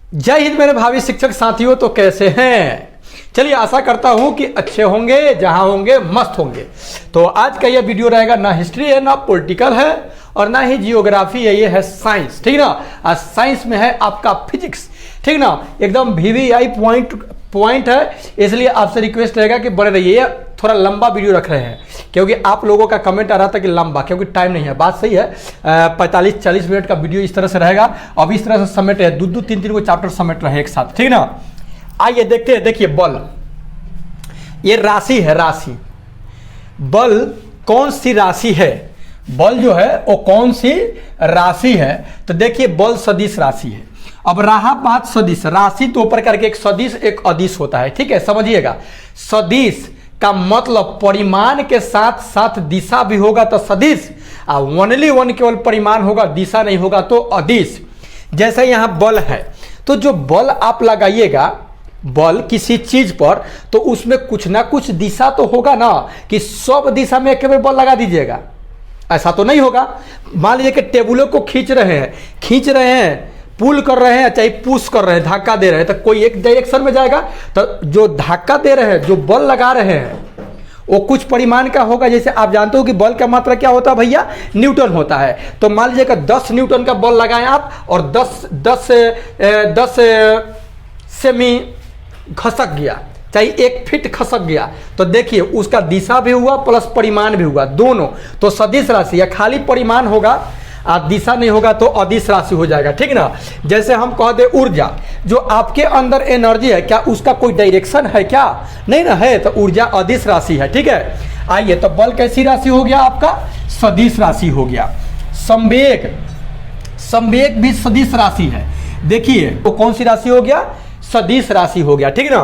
जय हिंद मेरे भावी शिक्षक साथियों, तो कैसे हैं? चलिए, आशा करता हूं कि अच्छे होंगे, जहां होंगे मस्त होंगे। तो आज का ये वीडियो रहेगा, ना हिस्ट्री है, ना पॉलिटिकल है और ना ही जियोग्राफी है, ये है साइंस। ठीक ना? आज साइंस में है आपका फिजिक्स। ठीक ना? एकदम VVI पॉइंट है, इसलिए आपसे रिक्वेस्ट रहेगा कि बने रहिए। थोड़ा लंबा वीडियो रख रहे हैं क्योंकि आप लोगों का कमेंट आ रहा था कि लंबा, क्योंकि टाइम नहीं है। बात सही है, 45-40 मिनट का वीडियो इस तरह से रहेगा। अब इस तरह से समेट है, दो 3 को चैप्टर समेट रहे एक साथ। ठीक ना? आइए देखते हैं। देखिए, बल, ये राशि है, राशि। बल कौन सी राशि है? बल जो है वो कौन सी राशि है? तो देखिए, बल सदिश राशि है। अब रहा बात सदिश, राशि तो ऊपर करके एक सदिश एक अदिश होता है। ठीक है, समझिएगा। सदिश का मतलब परिमाण के साथ साथ दिशा भी होगा तो सदिश, और ओनली वन केवल परिमाण होगा, दिशा नहीं होगा तो अदिश। जैसे यहां बल है, तो जो बल आप लगाइएगा, बल किसी चीज पर, तो उसमें कुछ ना कुछ दिशा तो होगा ना, कि सब दिशा में एक बल लगा दीजिएगा, ऐसा तो नहीं होगा। मान लीजिए कि टेबलों को खींच रहे हैं, पुल कर रहे हैं, चाहे पुश कर रहे हैं, धक्का दे रहे हैं, तो कोई एक डायरेक्शन में जाएगा। तो जो धक्का दे रहे हैं, जो बल लगा रहे हैं, वो कुछ परिमाण का होगा। जैसे आप जानते हो कि बल का मात्रा क्या होता है भैया? न्यूटन होता है। तो मान लीजिए कि 10 न्यूटन का बल लगाएं आप, और 10 सेमी खसक गया, चाहे 1 फीट खसक गया, तो देखिए उसका दिशा भी हुआ प्लस परिमाण भी हुआ, दोनों। तो सदिश राशि, या खाली परिमाण होगा आप दिशा नहीं होगा तो अदिश राशि हो जाएगा। ठीक ना? जैसे हम कह दे ऊर्जा, जो आपके अंदर एनर्जी है, क्या उसका कोई डायरेक्शन है? क्या नहीं ना है, तो ऊर्जा अदिश राशि है। ठीक है, आइए, तो बल कैसी राशि हो गया आपका? सदिश राशि हो गया। संवेग, संवेग भी सदिश राशि है। देखिए तो कौन सी राशि हो गया? सदिश राशि हो गया। ठीक ना?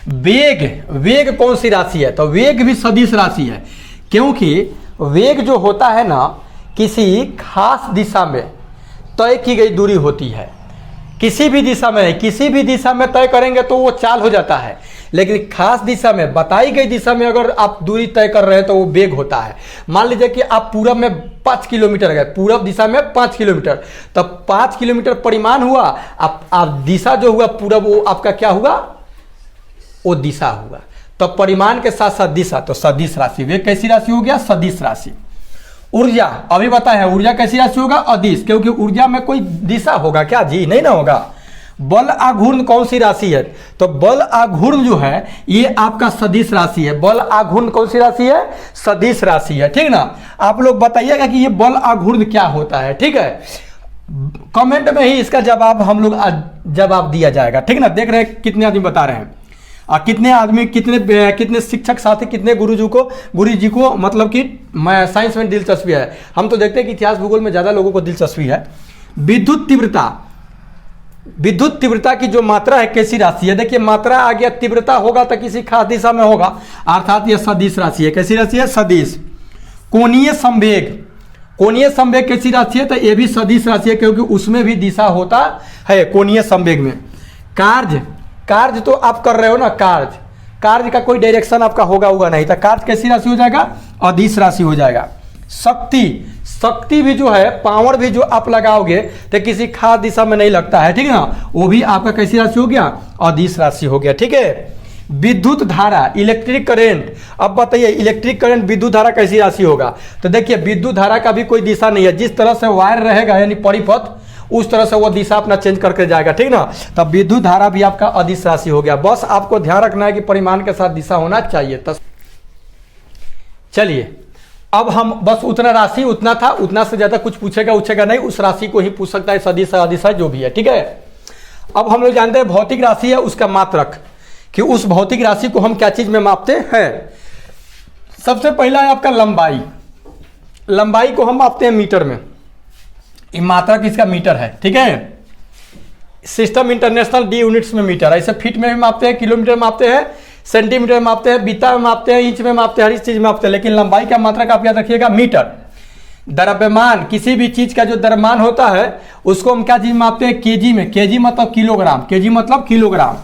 वेग, वेग कौन सी राशि है? तो वेग भी सदिश राशि है, क्योंकि वेग जो होता है ना, किसी खास दिशा में तय की गई दूरी होती है। किसी भी दिशा में, किसी भी दिशा में तय करेंगे तो वो चाल हो जाता है, लेकिन खास दिशा में, बताई गई दिशा में अगर आप दूरी तय कर रहे हैं तो वो वेग होता है। मान लीजिए कि आप पूरब में 5 किलोमीटर गए, पूरब दिशा में 5 किलोमीटर, तब 5 किलोमीटर परिमाण हुआ, आप दिशा जो हुआ पूरब, वो आपका क्या हुआ? वो दिशा हुआ। तो परिमाण के साथ साथ दिशा, तो सदिश राशि। वेग कैसी राशि हो गया? सदिश राशि। ऊर्जा, अभी बताया है, ऊर्जा कैसी राशि होगा? अदिश, क्योंकि ऊर्जा में कोई दिशा होगा क्या जी? नहीं ना होगा। बल आघूर्ण कौन सी राशि है? तो बल आघूर्ण जो है ये आपका सदिश राशि है। बल आघूर्ण कौन सी राशि है? सदिश राशि है। ठीक ना? आप लोग बताइएगा कि ये बल आघूर्ण क्या होता है। ठीक है, कमेंट में ही इसका जवाब हम लोग जवाब दिया जाएगा। ठीक ना? देख रहे हैं कितने आदमी बता रहे हैं, कितने आदमी, कितने शिक्षक साथी, कितने गुरु जी को मतलब कि मैं साइंस में दिलचस्पी है। हम तो देखते हैं कि इतिहास भूगोल में ज़्यादा लोगों को दिलचस्पी है। विद्युत तीव्रता, विद्युत तीव्रता की जो मात्रा है कैसी राशि है? देखिए, मात्रा आ गया, तीव्रता होगा तो किसी खास दिशा में होगा, अर्थात यह सदिश राशि है। कैसी राशि है? सदिश। कोणीय संवेग, कोणीय संवेग कैसी राशि है? तो यह भी सदिश राशि है, क्योंकि उसमें भी दिशा होता है कोणीय संवेग में। कार्य, कार्य तो आप कर रहे हो ना, कार्य, कार्य का कोई डायरेक्शन आपका होगा नहीं, तो कार्य कैसी राशि हो जाएगा? अदिश राशि हो जाएगा। शक्ति, शक्ति भी जो है, पावर भी जो आप लगाओगे तो किसी खास दिशा में नहीं लगता है। ठीक है ना? वो भी आपका कैसी राशि हो गया? अदिश राशि हो गया। ठीक है, विद्युत धारा, इलेक्ट्रिक करंट। अब बताइए, इलेक्ट्रिक करंट, विद्युत धारा कैसी राशि होगा? तो देखिए, विद्युत धारा का भी कोई दिशा नहीं है। जिस तरह से वायर रहेगा, यानी परिपथ, उस तरह से वो दिशा अपना चेंज करके जाएगा। ठीक ना? तब विद्युत धारा भी आपका अदिश राशि हो गया। बस आपको ध्यान रखना है कि परिमाण के साथ दिशा होना चाहिए। चलिए, अब हम बस उतना राशि, उतना था, उतना से ज्यादा कुछ पूछेगा नहीं, उस राशि को ही पूछ सकता है, सदिश अदिश जो भी है। ठीक है, अब हम लोग जानते हैं भौतिक राशि है उसका मात्रक, कि उस भौतिक राशि को हम क्या चीज में मापते हैं। सबसे पहला है आपका लंबाई। लंबाई को हम मापते हैं मीटर में, मात्रक इसका मीटर है। ठीक है, सिस्टम इंटरनेशनल डी यूनिट्स में मीटर, ऐसे फीट में भी मापते हैं, किलोमीटर में मापते हैं, सेंटीमीटर में मापते हैं, बीता में मापते हैं, इंच में मापते हैं, हर चीज में मापते हैं, लेकिन लंबाई का मात्रक आप याद रखिएगा, मीटर। द्रव्यमान, किसी भी चीज का जो द्रव्यमान होता है उसको हम क्या चीज मापते हैं? केजी में। केजी मतलब किलोग्राम, केजी मतलब किलोग्राम।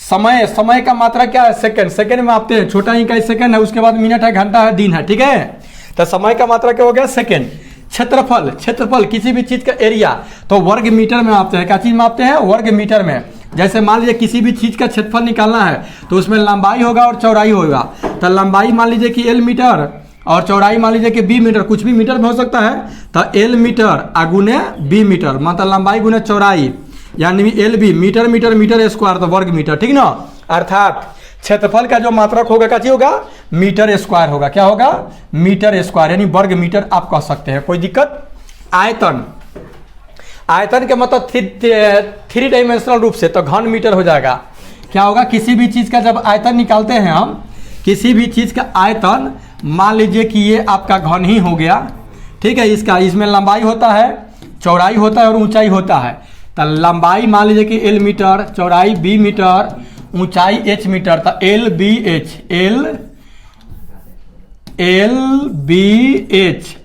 समय, समय का मात्रा क्या है? सेकंड, सेकंड में मापते हैं, छोटा इकाई सेकंड है, उसके बाद मिनट है, घंटा है, दिन है। ठीक है, तो समय का मात्रा क्या हो गया? सेकंड। क्षेत्रफल, क्षेत्रफल किसी भी चीज का एरिया तो वर्ग मीटर में मापते हैं। क्या चीज मापते हैं? वर्ग मीटर में। जैसे मान लीजिए किसी भी चीज का क्षेत्रफल निकालना है तो उसमें लंबाई होगा और चौड़ाई होगा। तो लंबाई मान लीजिए कि L मीटर और चौड़ाई मान लीजिए कि B मीटर, कुछ भी मीटर में हो सकता है। तो L मीटर गुने B मीटर, मतलब लंबाई गुने चौड़ाई, यानी LB metre metre metre square, तो वर्ग मीटर, ठीक ना। अर्थात क्षेत्रफल का जो मात्रक होगा क्या चीज होगा? मीटर स्क्वायर होगा। क्या होगा? मीटर स्क्वायर, यानी वर्ग मीटर आप कह सकते हैं, कोई दिक्कत। आयतन, आयतन के मतलब थ्री डायमेंशनल रूप से तो घन मीटर हो जाएगा। क्या होगा? किसी भी चीज का जब आयतन निकालते हैं हम, किसी भी चीज का आयतन, मान लीजिए कि ये आपका घन ही हो गया, ठीक है। इसमें लंबाई होता है, चौड़ाई होता है और ऊंचाई होता है। तो लंबाई मान लीजिए कि L मीटर, चौड़ाई B मीटर, ऊंचाई H मीटर, तो LBH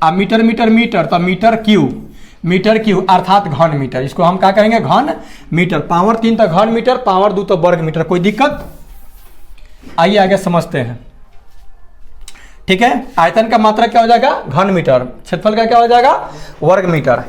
आ मीटर मीटर मीटर, तो मीटर क्यू अर्थात घन मीटर। इसको हम क्या कहेंगे? घन मीटर। पावर 3 तो घन मीटर, पावर 2 तो वर्ग मीटर। कोई दिक्कत? आइए आगे समझते हैं, ठीक है। आयतन का मात्रा क्या हो जाएगा? घन मीटर। क्षेत्रफल का क्या हो जाएगा? वर्ग मीटर।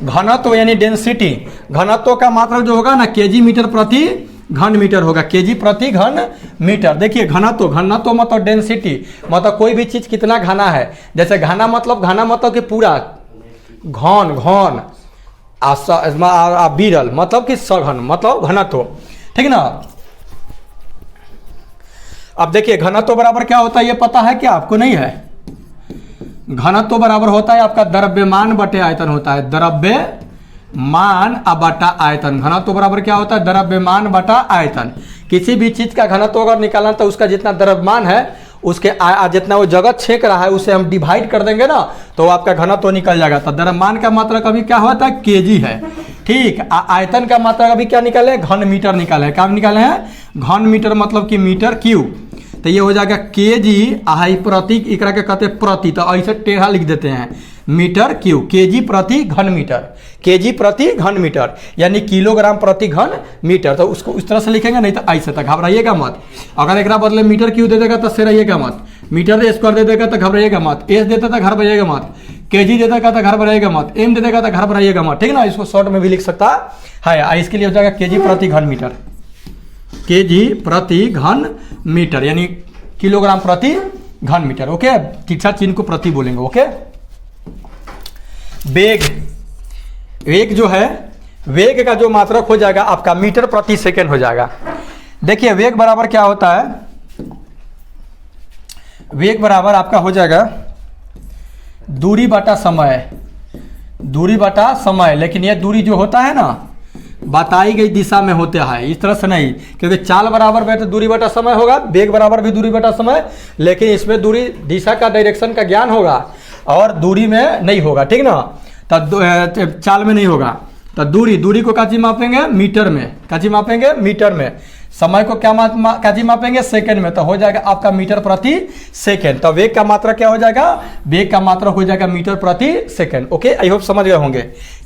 घनत्व यानी डेंसिटी, घनत्व का मात्रा जो होगा ना केजी मीटर प्रति घन मीटर होगा, केजी प्रति घन मीटर। देखिए घनत्व, घनत्व मतलब डेंसिटी, मतलब कोई भी चीज कितना घना है। जैसे घना मतलब कि पूरा, घन बिरल मतलब कि सघन, मतलब घनत्व, ठीक ना। अब देखिए घनत्व बराबर क्या होता है ये पता है क्या आपको? नहीं है। घनत्व बराबर होता है आपका द्रव्यमान बटे आयतन होता है, द्रव्यमान बटा आयतन। घनत्व बराबर क्या होता है? द्रव्यमान बटा आयतन। किसी भी चीज का घनत्व अगर निकालना तो उसका जितना द्रव्यमान है उसके जितना वो जगह छेक रहा है उसे हम डिवाइड कर देंगे ना तो आपका घनत्व निकल जाएगा। तो द्रव्यमान का मात्रा कभी क्या होता है? केजी है, ठीक। आयतन का मात्रा कभी क्या निकाले? घन मीटर निकाले। क्या निकाले हैं? घन मीटर, मतलब कि मीटर क्यूब। तो ये हो जाएगा केजी, आई प्रति, एकरा के कहते हैं प्रति, तो ऐसे टेढ़ा लिख देते हैं, मीटर क्यूब, केजी प्रति घन मीटर, केजी प्रति घन मीटर, यानी किलोग्राम प्रति घन मीटर। तो उसको उस तरह से लिखेंगे, नहीं तो ऐसे तक घबराइएगा मत। अगर एक बदले मीटर क्यूब दे देगा तो से रहिएगा मत, मीटर स्क्वायर दे देगा तो घबराइएगा मत, एस देता तो घबराइएगा मत, केजी दे देगा तो घबराइएगा मत, एम दे देगा तो घबराइएगा मत, ठीक ना। इसको शॉर्ट में भी लिख सकता है। इसके लिए हो जाएगा केजी प्रति घन मीटर, केजी प्रति घन मीटर, यानी किलोग्राम प्रति घन मीटर। ओके, तीसरा चिन्ह को प्रति बोलेंगे। ओके, वेग, वेग जो है, वेग का जो मात्रक हो जाएगा आपका मीटर प्रति सेकंड हो जाएगा। देखिए वेग बराबर क्या होता है? वेग बराबर आपका हो जाएगा दूरी बटा समय, दूरी बटा समय। लेकिन ये दूरी जो होता है ना बताई गई दिशा में होता है, इस तरह से नहीं, क्योंकि चाल बराबर में तो दूरी बटा समय होगा, वेग बराबर भी दूरी बटा समय, लेकिन इसमें दूरी दिशा का डायरेक्शन का ज्ञान होगा और दूरी में नहीं होगा, ठीक ना। तो चाल में नहीं होगा। तो दूरी, दूरी को काची मापेंगे? मीटर में। काची मापेंगे? मीटर में। समय को क्या काची मापेंगे? सेकंड में। तो हो जाएगा आपका मीटर प्रति सेकंड। तो वेग का मात्रा क्या हो जाएगा? वेग का मात्रा हो जाएगा मीटर प्रति सेकंड। ओके, आई होप समझ गए होंगे।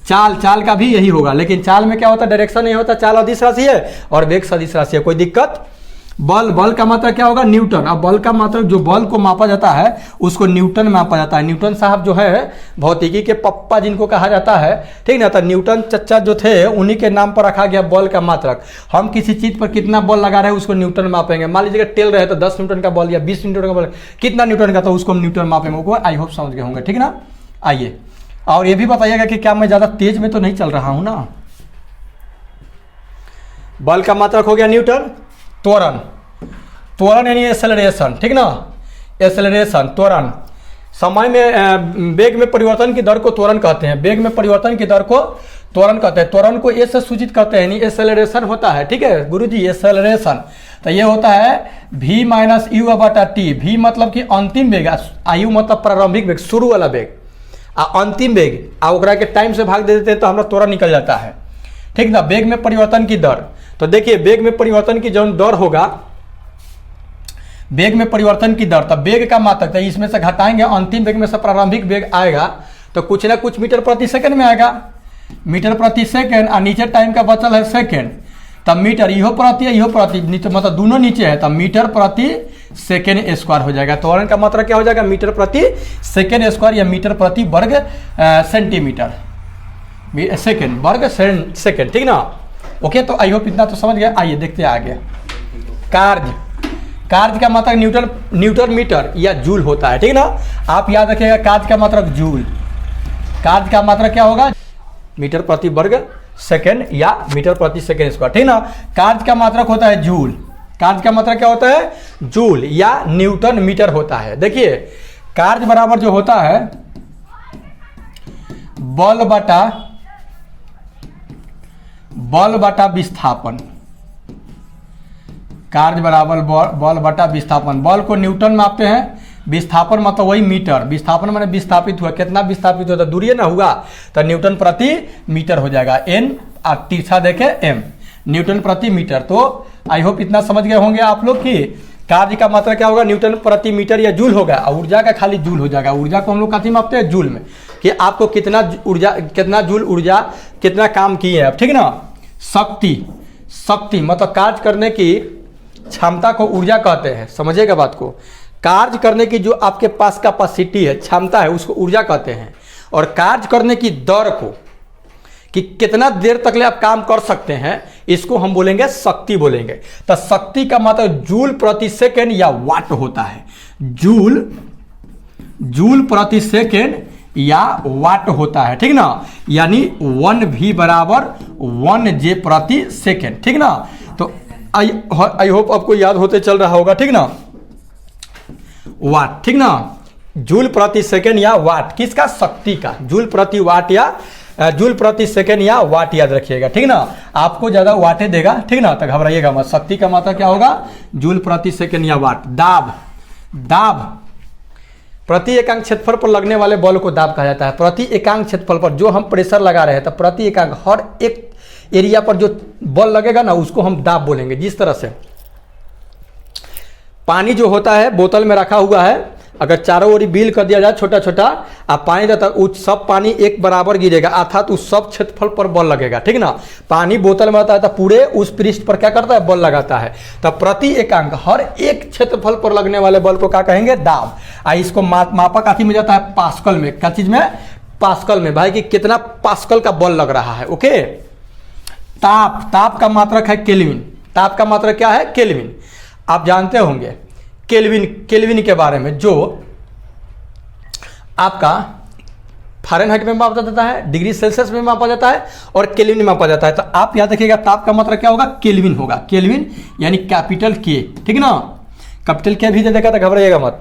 चाल, चाल का भी यही होगा, लेकिन चाल में क्या होता है? डायरेक्शन नहीं होता, चाल अदिश राशि है और वेग सदिश राशि है। कोई दिक्कत? बल, बल का मात्रा क्या होगा? न्यूटन। अब बल का मात्रा, जो बल को मापा जाता है उसको न्यूटन में मापा जाता है। न्यूटन साहब जो है भौतिकी के पप्पा जिनको कहा जाता है, ठीक ना। तो न्यूटन चचा जो थे उन्हीं के नाम पर रखा गया बल का मात्रक। हम किसी चीज पर कितना बल लगा रहे हैं उसको न्यूटन में मापेंगे। मान लीजिए टेल रहे तो 10 न्यूटन का बल या 20 न्यूटन का बल, कितना न्यूटन का, तो उसको हम न्यूटन मापेंगे। वो आई होप समझ गए होंगे, ठीक ना। आइए, और ये भी बताइएगा कि क्या मैं ज्यादा तेज में तो नहीं चल रहा हूं ना। बल का मात्रक हो गया न्यूटन। त्वरण, त्वरण यानी एक्सेलरेशन, ठीक ना। एक्सेलरेशन, त्वरण। समय में वेग में परिवर्तन की दर को त्वरण कहते हैं। वेग में परिवर्तन की दर को त्वरण कहते हैं। त्वरण को ए से सूचित करते हैं, यानी एक्सेलरेशन होता है, ठीक है गुरुजी, एक्सेलरेशन। तो ये होता है v माइनस यू बटा टी। v मतलब कि अंतिम वेग, आयु मतलब प्रारंभिक वेग, शुरू वाला वेग, अंतिम वेग, ओकरा के टाइम से भाग दे देते हैं तो हमारा त्वरण निकल जाता है, ठीक ना। वेग में परिवर्तन की दर, तो देखिए वेग में परिवर्तन की जो दर होगा, वेग में परिवर्तन की दर, तब वेग का मात्रक, तो इसमें से घटाएंगे, अंतिम वेग में से प्रारंभिक वेग आएगा तो कुछ ना कुछ मीटर प्रति सेकंड में आएगा, मीटर प्रति सेकंड। और नीचे टाइम का बचल है सेकंड, तब मीटर, इहो प्रति इहो प्रति, नीचे मतलब दोनों नीचे है, तब मीटर प्रति सेकेंड स्क्वायर हो जाएगा। त्वरण का मात्रक क्या हो जाएगा, मीटर प्रति सेकेंड स्क्वायर या मीटर प्रति वर्ग सेंटीमीटर, सेकेंड वर्ग सेकेंड, ठीक ना। ओके, तो आई होप इतना तो समझ गए। आइए देखते हैं आगे। कार्य, कार्य का मात्रक न्यूटन मीटर या जूल होता है, ठीक ना। आप याद रखिएगा कार्य का मात्रक जूल, कार्य का मात्रक क्या होगा, मीटर प्रति वर्ग सेकेंड या मीटर प्रति सेकेंड स्क्वायर, ठीक ना। कार्य का मात्रक होता है जूल, कार्य का मात्रक क्या होता है, जूल या न्यूटन मीटर होता है। देखिए कार्य बराबर जो होता है बल बटा विस्थापन, कार्य बराबर बल बटा विस्थापन। बल को न्यूटन मापते हैं, विस्थापन मतलब वही मीटर, विस्थापन मैंने विस्थापित हुआ, कितना विस्थापित होता है, दूरी ना हुआ तो न्यूटन प्रति मीटर हो जाएगा। एन आप तिरछा देखे एम, न्यूटन प्रति मीटर। तो आई होप इतना समझ गए होंगे आप लोग कि कार्य का मात्रा क्या होगा, न्यूटन प्रति मीटर या जूल होगा, और ऊर्जा का खाली जूल हो जाएगा। ऊर्जा को हम लोग कथी मापते हैं, जूल में, कि आपको कितना ऊर्जा, कितना जूल ऊर्जा, कितना काम किए हैं, ठीक ना। शक्ति, शक्ति मतलब कार्य करने की क्षमता को ऊर्जा कहते हैं, समझिएगा बात को। कार्य करने की जो आपके पास कैपेसिटी है, क्षमता है, उसको ऊर्जा कहते हैं। और कार्य करने की दर को, कि कितना देर तक ले आप काम कर सकते हैं, इसको हम बोलेंगे शक्ति बोलेंगे। तो शक्ति का मतलब जूल प्रति सेकेंड या वाट होता है, जूल प्रति सेकेंड या वाट होता है, ठीक ना। यानी 1V बराबर 1J प्रति सेकेंड, ठीक ना। तो आई होप आपको याद होते चल रहा होगा, ठीक ना। वाट, ठीक ना, जूल प्रति सेकेंड या वाट, किसका, शक्ति का, जूल प्रति वाट या जूल प्रति सेकेंड या वाट याद रखिएगा, ठीक ना। आपको ज्यादा वाटे देगा, ठीक ना, तो घबराइएगा मत। शक्ति का मात्रा क्या होगा, जूल प्रति सेकेंड या वाट। दाब, दाब प्रति एकांक क्षेत्रफल पर लगने वाले बल को दाब कहा जाता है। प्रति एकांक क्षेत्रफल पर जो हम प्रेशर लगा रहे हैं, तो प्रति एकांक हर एक एरिया पर जो बल लगेगा ना, उसको हम दाब बोलेंगे। जिस तरह से पानी जो होता है बोतल में रखा हुआ है, अगर चारों ओर बील कर दिया जाए छोटा छोटा, आप पानी रहता है, उस सब पानी एक बराबर गिरेगा, अर्थात उस सब क्षेत्रफल पर बल लगेगा, ठीक ना। पानी बोतल में रहता है तो पूरे उस पृष्ठ पर क्या करता है, बल लगाता है। तो प्रति एकांक हर एक क्षेत्रफल पर लगने वाले बल को क्या कहेंगे, दाब। इसको मापा काफी में जाता है पास्कल में, क्या चीज में, पास्कल में, भाई कि कितना पास्कल का बल लग रहा है। ओके, ताप, ताप का मात्रक है केल्विन, ताप का मात्रक क्या है, केल्विन। आप जानते होंगे केल्विन, केल्विन के बारे में, जो आपका फ़ारेनहाइट में मापा जाता है, डिग्री सेल्सियस में मापा जाता है, और केल्विन में मापा जाता है। तो आप याद रखिएगा ताप का मात्रक क्या होगा, केल्विन होगा। केल्विन यानी कैपिटल के, ठीक ना, कैपिटल के भी दे देगा तो घबराइएगा मत।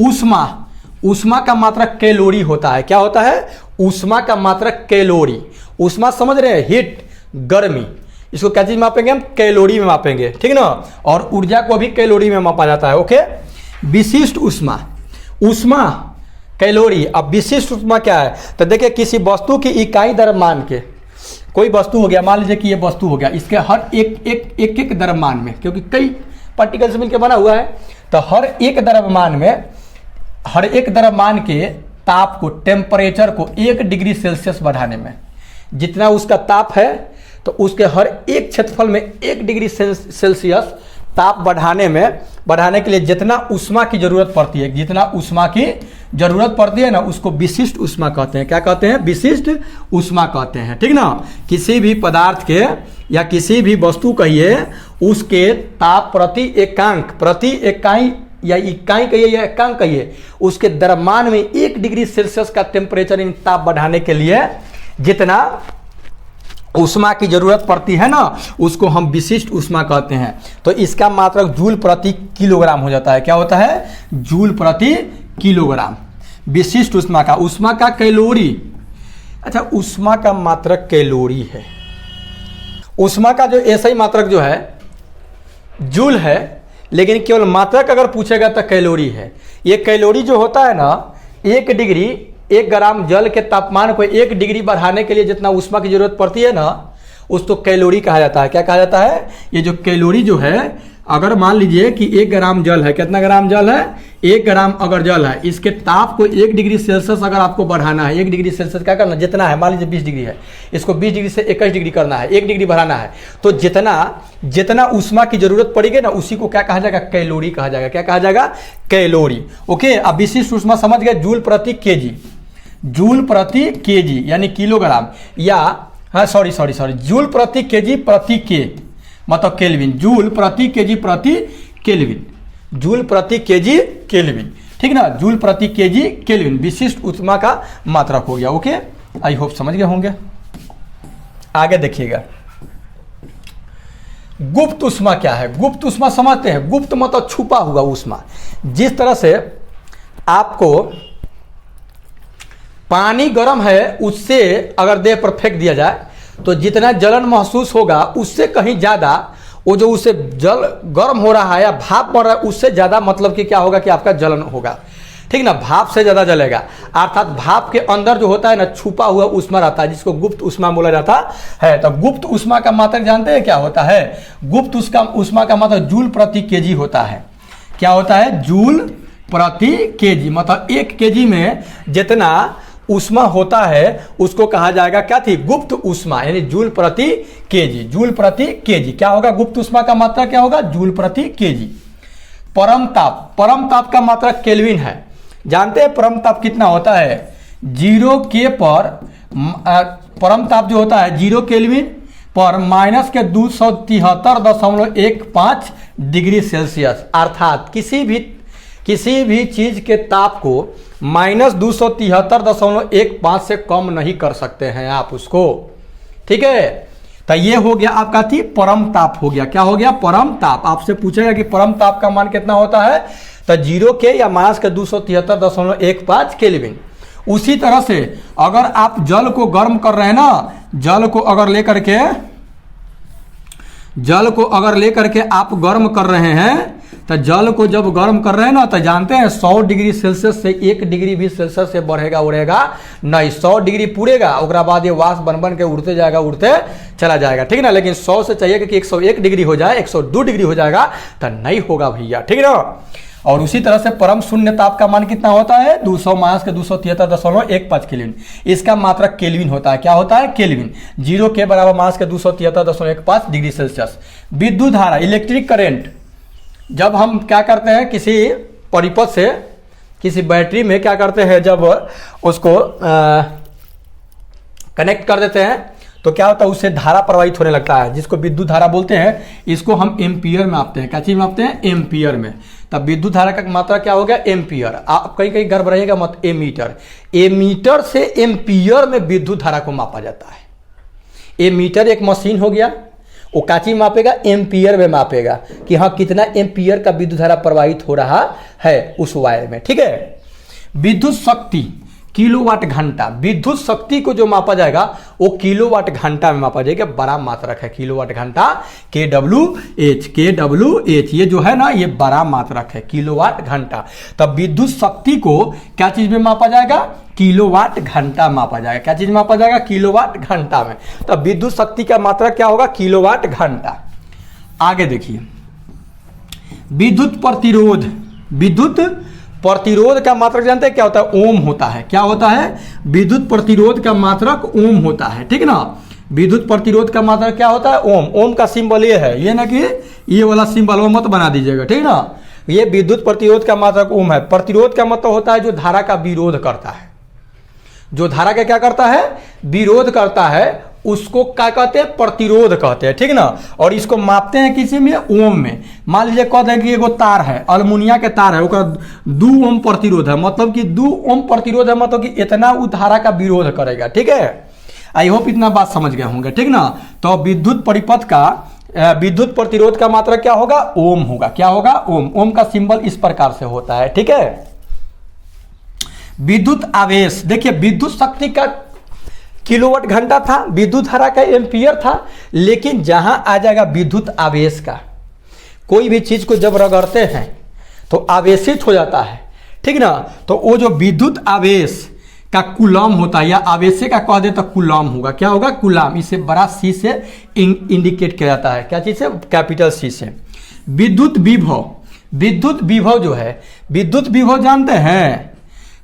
ऊष्मा, ऊष्मा का मात्रक कैलोरी होता है। क्या होता है, ऊष्मा का मात्रक कैलोरी। ऊष्मा समझ रहे हैं, हीट, गर्मी, इसको क्या चीज मापेंगे हम, कैलोरी में मापेंगे, ठीक ना। और ऊर्जा को भी कैलोरी में मापा जाता है। ओके, विशिष्ट ऊष्मा, ऊष्मा कैलोरी। अब विशिष्ट ऊष्मा क्या है, तो देखिए किसी वस्तु की इकाई द्रव्यमान के, कोई वस्तु हो गया, मान लीजिए कि ये वस्तु हो गया, इसके हर एक द्रव्यमान में, क्योंकि कई पार्टिकल से मिलकर बना हुआ है, तो हर एक द्रव्यमान में, हर एक द्रव्यमान के ताप को, टेम्परेचर को 1 डिग्री सेल्सियस बढ़ाने में, जितना उसका ताप है, तो उसके हर एक क्षेत्रफल में 1 डिग्री सेल्सियस ताप बढ़ाने के लिए जितना ऊष्मा की जरूरत पड़ती है, जितना ऊष्मा की जरूरत पड़ती है ना, उसको विशिष्ट ऊष्मा कहते हैं। क्या कहते हैं, विशिष्ट ऊष्मा कहते हैं, ठीक ना। किसी भी पदार्थ के या किसी भी वस्तु कहिए, उसके ताप प्रति इकाई या इकाई कहिए या एकांक कहिए, उसके द्रव्यमान में 1 डिग्री सेल्सियस का टेम्परेचर इन ताप बढ़ाने के लिए जितना ऊष्मा की जरूरत पड़ती है ना, उसको हम विशिष्ट ऊष्मा कहते हैं। तो इसका मात्रक जूल प्रति किलोग्राम हो जाता है। क्या होता है, जूल प्रति किलोग्राम। विशिष्ट ऊष्मा का, ऊष्मा का कैलोरी, अच्छा ऊष्मा का मात्रक कैलोरी है। ऊष्मा का जो ऐसा ही मात्रक जो है जूल है, लेकिन केवल मात्रक अगर पूछेगा तो कैलोरी है। ये कैलोरी जो होता है ना, 1 ग्राम जल के तापमान को 1 डिग्री बढ़ाने के लिए जितना ऊष्मा की जरूरत पड़ती है ना, उसको कैलोरी कहा जाता है। क्या कहा जाता है, ये जो कैलोरी जो है, अगर मान लीजिए कि 1 ग्राम जल है, कितना ग्राम जल है, 1 ग्राम अगर जल है, इसके ताप को 1 डिग्री सेल्सियस अगर आपको बढ़ाना है, 1 डिग्री सेल्सियस क्या करना, जितना है मान लीजिए 20 डिग्री है, इसको 20 डिग्री से 21 डिग्री करना है, 1 डिग्री बढ़ाना है, तो जितना ऊष्मा की जरूरत पड़ेगी ना, उसी को क्या कहा जाएगा, कैलोरी कहा जाएगा। क्या कहा जाएगा, कैलोरी। ओके, अब विशिष्ट ऊष्मा समझ गए, जूल प्रति केजी, जूल प्रति केजी यानी किलोग्राम, या हाँ सॉरी जूल प्रति केजी प्रति के मतलब केल्विन, जूल प्रति केजी प्रति केल्विन, जूल प्रति केजी केल्विन, ठीक ना, जूल प्रति केजी केल्विन विशिष्ट ऊष्मा का मात्रक हो गया। ओके, आई होप समझ गए होंगे। आगे देखिएगा, गुप्त ऊष्मा क्या है। गुप्त ऊष्मा समझते हैं, गुप्त मतलब छुपा हुआ ऊष्मा। जिस तरह से आपको पानी गर्म है, उससे अगर देह पर फेंक दिया जाए तो जितना जलन महसूस होगा, उससे कहीं ज़्यादा वो जो उससे जल गर्म हो रहा है या भाप बन रहा है, उससे ज़्यादा मतलब कि क्या होगा कि आपका जलन होगा, ठीक ना, भाप से ज़्यादा जलेगा। अर्थात भाप के अंदर जो होता है ना, छुपा हुआ ऊष्मा रहता है, जिसको गुप्त ऊष्मा बोला जाता है। तो गुप्त ऊष्मा का मात्रक जानते हैं क्या होता है, गुप्त ऊष्मा का मात्रक जूल प्रति केजी होता है। क्या होता है, जूल प्रति केजी, मतलब 1 केजी में जितना ऊष्मा होता है उसको कहा जाएगा क्या थी, गुप्त ऊष्मा, यानी जूल प्रति केजी, जूल प्रति केजी। क्या होगा, गुप्त ऊष्मा का मात्रा क्या होगा, जूल प्रति केजी। परम ताप का मात्रा केल्विन है। जानते हैं परम ताप कितना होता है, 0 के पर परम ताप जो होता है 0 केल्विन पर माइनस के 273.15 डिग्री सेल्सियस। अर्थात किसी भी चीज के ताप को -273.15 से कम नहीं कर सकते हैं आप उसको, ठीक है। तो ये हो गया आपका थी परम ताप हो गया। क्या हो गया, परम ताप। आपसे पूछेगा कि परम ताप का मान कितना होता है, तो 0 के या माइनस के 273.15 केल्विन। उसी तरह से अगर आप जल को गर्म कर रहे हैं ना, जल को अगर लेकर के आप गर्म कर रहे हैं, तो जल को जब गर्म कर रहे हैं ना, तो जानते हैं 100 डिग्री सेल्सियस से 1 डिग्री भी सेल्सियस से बढ़ेगा उड़ेगा नहीं, 100 डिग्री पूरेगा, उसके बाद ये वाष्प बन के उड़ते जाएगा, उड़ते चला जाएगा, ठीक ना। लेकिन 100 से चाहिए कि 101 डिग्री हो जाए, 102 डिग्री हो जाएगा तो नहीं होगा भैया, ठीक ना। और उसी तरह से परम शून्य ताप का मान कितना होता है, 200 माइनस के 273.15 केल्विन। इसका मात्रक केल्विन होता है। क्या होता है, केल्विन। 0 के बराबर माइनस के 273.15 डिग्री सेल्सियस। विद्युत धारा, इलेक्ट्रिक करेंट, जब हम क्या करते हैं किसी परिपथ से, किसी बैटरी में क्या करते हैं, जब उसको कनेक्ट कर देते हैं तो क्या होता है, उससे धारा प्रवाहित होने लगता है, जिसको विद्युत धारा बोलते हैं। इसको हम एम्पियर में मापते हैं। क्या चीज मापते हैं, एम्पियर में। तब विद्युत धारा का मात्रा क्या हो गया, एम्पियर। आप कहीं गर्भ रहेगा मत, एमीटर। एमीटर से एम्पियर में विद्युत धारा को मापा जाता है। एमीटर एक मशीन हो गया, वो काची मापेगा, एम्पियर में मापेगा कि हाँ कितना एम्पियर का विद्युत धारा प्रवाहित हो रहा है उस वायर में, ठीक है। विद्युत शक्ति, किलोवाट घंटा। विद्युत शक्ति को जो मापा जाएगा वो किलोवाट घंटा में मापा जाएगा, बड़ा मात्रक है किलोवाट घंटा, KWH। ये जो है ना, ये बड़ा मात्रक है, किलोवाट घंटा। तब विद्युत शक्ति को क्या चीज में मापा जाएगा, किलोवाट घंटा मापा जाएगा। क्या चीज मापा जाएगा, किलोवाट घंटा में। तब विद्युत शक्ति का मात्रा क्या होगा, किलोवाट घंटा। आगे देखिए, विद्युत प्रतिरोध। विद्युत प्रतिरोध का मात्रक जानते हैं क्या होता है, ओम होता है। क्या होता है, विद्युत प्रतिरोध का मात्रक ओम होता है, ठीक ना। विद्युत प्रतिरोध का मात्रक क्या होता है, ओम। ओम का सिंबल ये है, ये ना कि ये वाला सिंबल वो मत बना दीजिएगा, ठीक ना। ये विद्युत प्रतिरोध का मात्रक ओम है। प्रतिरोध का मतलब होता है जो धारा का विरोध करता है, जो धारा का क्या करता है, विरोध करता है, उसको क्या कहते हैं, प्रतिरोध कहते हैं, ठीक ना। और इसको मापते हैं किसी में, ओम में। मान लीजिए कहते हैं कि एगो तार है, अल्मुनिया के तार है, उसका 2 ओम प्रतिरोध है, मतलब कि 2 ओम प्रतिरोध है, मतलब कि इतना वो धारा का विरोध करेगा, ठीक है। आई होप इतना बात समझ गए होंगे, ठीक ना। तो विद्युत परिपथ का विद्युत प्रतिरोध का मात्रा क्या होगा, ओम होगा। क्या होगा, ओम। ओम का सिंबल इस प्रकार से होता है, ठीक है। विद्युत आवेश, देखिए विद्युत शक्ति का किलोवाट घंटा था, विद्युत धारा का एम्पियर था, लेकिन जहां आ जाएगा विद्युत आवेश का, कोई भी चीज को जब रगड़ते हैं तो आवेशित हो जाता है, ठीक ना। तो वो जो विद्युत आवेश का कूलम होता है, या आवेश का कह दे तो कूलम होगा। क्या होगा, कूलम। इसे बड़ा सी से इंडिकेट किया जाता है। क्या चीज से, कैपिटल सी से। विद्युत विभव, विद्युत विभव जो है, विद्युत विभव जानते हैं,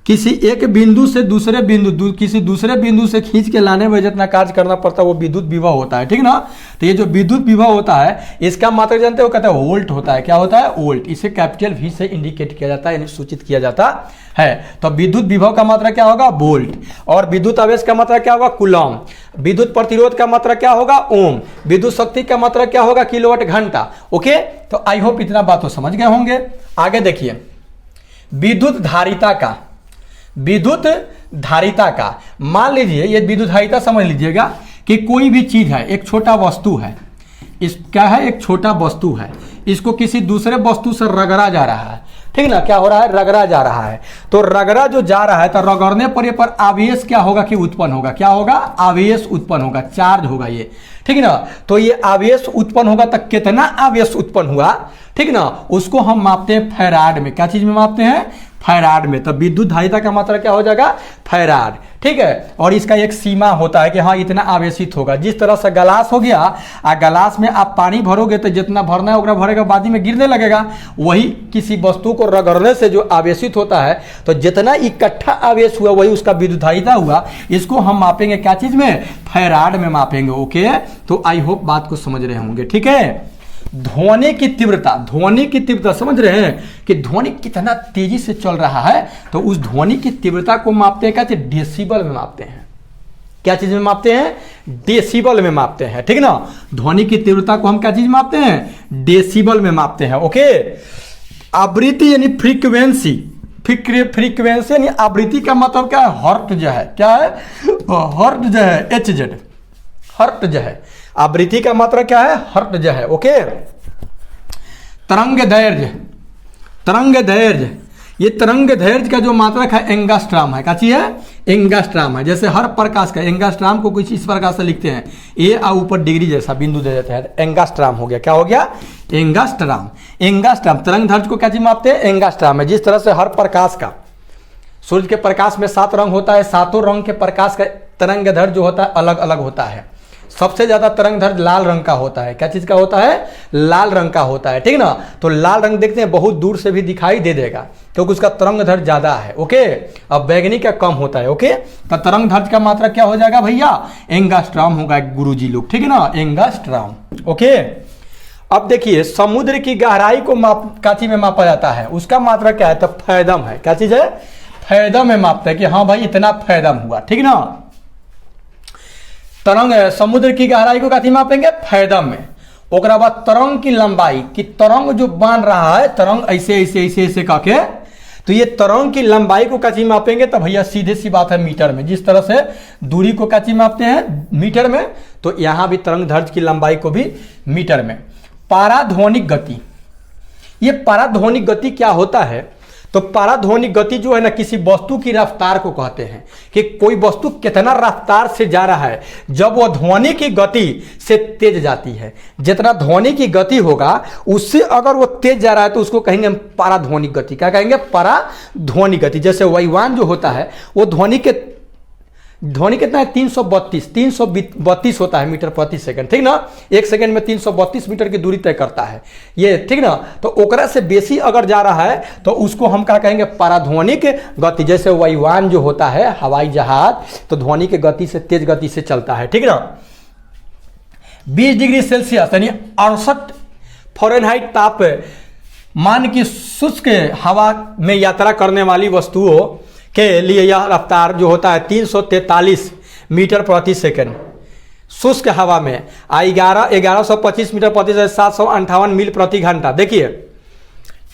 किसी एक बिंदु से दूसरे बिंदु, किसी दूसरे बिंदु से खींच के लाने में जितना कार्य करना पड़ता है वो विद्युत विभव होता है, ठीक ना। तो ये जो विद्युत विभव होता है इसका मात्रक जानते हो, कहते हैं वोल्ट होता है। क्या होता है? वोल्ट। इसे कैपिटल वी से इंडिकेट किया जाता है, यानी सूचित किया जाता है। तो विद्युत विभव का मात्रा क्या होगा? वोल्ट। और विद्युत आवेश का मात्रा क्या होगा? कूलम। विद्युत प्रतिरोध का मात्रा क्या होगा? ओम। विद्युत शक्ति का मात्रा क्या होगा? किलोवाट घंटा। ओके, तो आई होप इतना बात तो समझ गए होंगे। आगे देखिए, विद्युत धारिता का, विद्युत धारिता का, मान लीजिए ये विद्युत धारिता समझ लीजिएगा कि कोई भी चीज है, एक छोटा वस्तु है, इस क्या है? एक छोटा वस्तु है, इसको किसी दूसरे वस्तु से रगड़ा जा रहा है, ठीक ना। क्या हो रहा है? रगड़ा जा रहा है। तो रगड़ा जो जा रहा है, तो रगड़ने पर ये पर आवेश क्या होगा कि उत्पन्न होगा? क्या होगा? आवेश उत्पन्न होगा, चार्ज होगा ये, ठीक ना। तो ये आवेश उत्पन्न होगा, तक कितना आवेश उत्पन्न हुआ, ठीक ना, उसको हम मापते हैं फैराड में। क्या चीज में मापते हैं? फैराड में। तो विद्युत धारिता का मात्रा क्या हो जाएगा? फैराड, ठीक है। और इसका एक सीमा होता है कि हाँ इतना आवेशित होगा। जिस तरह से गलास हो गया, गलास में आप पानी भरोगे तो जितना भरना है उतना भरेगा, बाद में गिरने लगेगा। वही किसी वस्तु को रगड़ने से जो आवेशित होता है, तो जितना इकट्ठा आवेश हुआ वही उसका विद्युत धारिता हुआ। इसको हम मापेंगे क्या चीज में? फैराड में मापेंगे। ओके, तो आई होप बात को समझ रहे होंगे, ठीक है। ध्वनि की तीव्रता, ध्वनि की तीव्रता समझ रहे हैं कि ध्वनि कितना तेजी से चल रहा है, तो उस ध्वनि की तीव्रता को मापते हैं, कहते हैं डेसिबल में मापते हैं। क्या चीज में मापते हैं? डेसिबल में मापते हैं, ठीक ना। ध्वनि की तीव्रता को हम क्या चीज मापते हैं? डेसिबल में मापते हैं। ओके, आवृत्ति यानी फ्रीक्वेंसी, फ्रीक्वेंसी यानी आवृत्ति का मतलब क्या है? हर्ट्ज है। क्या है? हर्ट्ज है, HZ, हर्ट्ज है। आवृत्ति का मात्रा क्या है? हर्ट्ज है। ओके, तरंग दैर्घ्य, तरंग दैर्घ्य, ये तरंग दैर्घ्य का जो मात्रक है एंगास्ट्राम है। क्या चीज है? एंगास्ट्राम है। जैसे हर प्रकाश का, एंगास्ट्राम को कुछ इस प्रकार से लिखते हैं, ए और ऊपर डिग्री जैसा बिंदु दे देते हैं, एंगास्ट्राम हो गया। क्या हो गया? एंगास्ट्राम। एंगास्ट्राम तरंग दैर्घ्य को क्या चीज मापते हैं? एंगास्ट्राम है। जिस तरह से हर प्रकाश का, सूर्य के प्रकाश में 7 रंग होता है, 7 रंग के प्रकाश का तरंग दैर्घ्य जो होता है अलग अलग होता है। सबसे ज्यादा तरंग दैर्घ्य लाल रंग का होता है। क्या चीज का होता है? लाल रंग का होता है, ठीक ना। तो लाल रंग देखते हैं बहुत दूर से भी दिखाई दे देगा क्योंकि उसका तरंग दैर्घ्य ज्यादा है। ओके, अब बैगनी का कम होता है। ओके, तो तरंग दैर्घ्य का मात्रा क्या हो जाएगा भैया? एंगास्ट्राम होगा गुरुजी लोग, ठीक है ना, एंगास्ट्राम। ओके, अब देखिए समुद्र की गहराई को क्या चीज में मापा जाता है? उसका मात्रा क्या है? तो फैदम है। क्या चीज है? फैदम में मापते हैं कि हाँ भाई इतना फैदम हुआ, ठीक ना। तरंग है, समुद्र की गहराई को क्या मापेंगे? फैदम में। ओकरा बाद तरंग की लंबाई, कि तरंग जो बन रहा है, तरंग ऐसे ऐसे ऐसे ऐसे करके, तो ये तरंग की लंबाई को क्या मापेंगे? तो भैया सीधे सी बात है मीटर में। जिस तरह से दूरी को क्या मापते हैं? मीटर में, तो यहां भी तरंग दैर्घ्य की लंबाई को भी मीटर में। पाराध्वनिक गति, ये पाराध्वनिक गति क्या होता है? तो पाराध्वनिक गति जो है ना, किसी वस्तु की रफ्तार को कहते हैं कि कोई वस्तु कितना रफ्तार से जा रहा है जब वह ध्वनि की गति से तेज जाती है। जितना ध्वनि की गति होगा उससे अगर वो तेज जा रहा है तो उसको कहेंगे हम पाराध्वनिक गति। क्या कहेंगे? पाराध्वनिक गति। जैसे वायुयान जो होता है वो ध्वनि कितना है? 332 होता है मीटर प्रति सेकंड, ठीक ना। 1 सेकंड में 332 मीटर की दूरी तय करता है ये, ठीक ना। तो ओकरा से बेसी अगर जा रहा है तो उसको हम क्या कहेंगे? पाराध्वनिक गति। जैसे वायुयान जो होता है, हवाई जहाज, तो ध्वनि के गति से, तेज गति से चलता है, ठीक ना। 20 डिग्री सेल्सियस यानी 68 फ़ारेनहाइट ताप मान की शुष्क हवा में यात्रा करने वाली वस्तुओं के लिए यह रफ्तार जो होता है 343 मीटर प्रति सेकंड शुष्क हवा में, 1125 मीटर प्रति सेकंड, 758 मील प्रति घंटा। देखिए